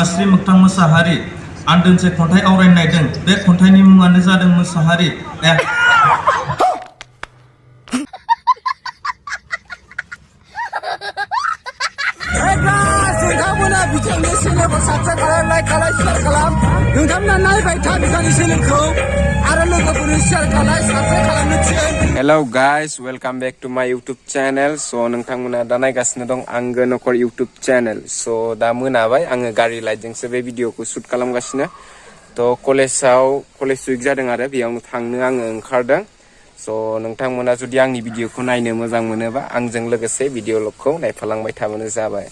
मास्रि मोगथां मोसाहारि आं दोंसे खन्थाइ आवरायनो नायदों। बे खन्थाइनि मुङानो जादों Mushahary. Hello guys, welcome back to my YouTube channel. So नोंथांमोना दा नायगासिनो दं आंगो नखर YouTube channel. So दा मोनाबाय आङो गारि लाइटजोंसो बे भिडिअखौ शुट खालामगासिनो। तो कलेज उइक जादों आरो बेयावनो थांनो आङो ओंखारदों। So नोंथांमोना जुदि आंनि भिडिअखौ नायनो मोजां मोनोबा आंजों लोगोसे भिडिअखौ नायफालांबाय थाबानो जाबाय।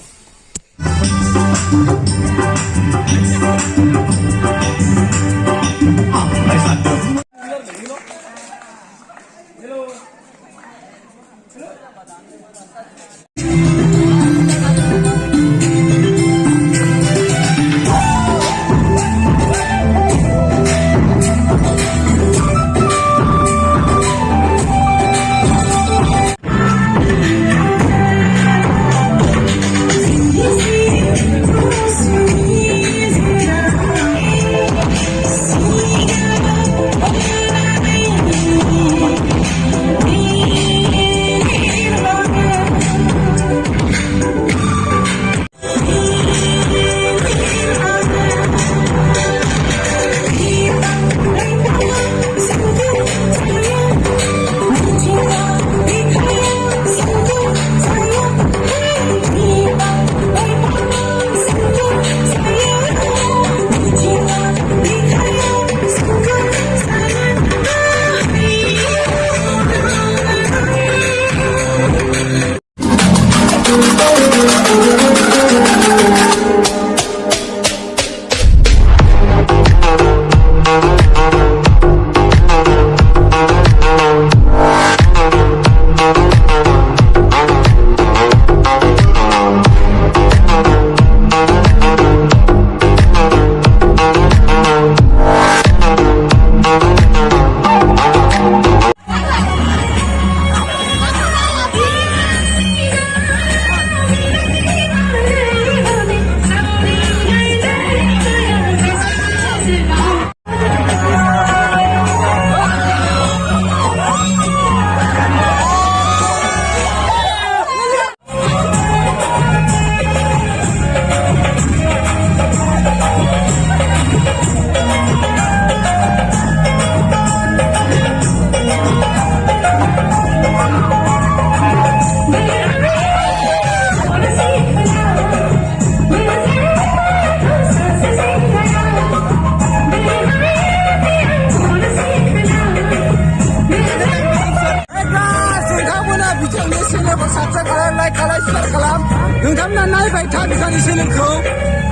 नोंथांमोना नायबाय था बिथांनि चेनेलखौ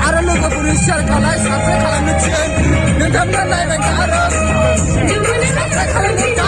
आरो लोगोफोरनो शेयार खालाय साबस्क्राइब खालामनो थिन नोंथांमोना नायबाय था आरो साबस्क्राइब खालामनो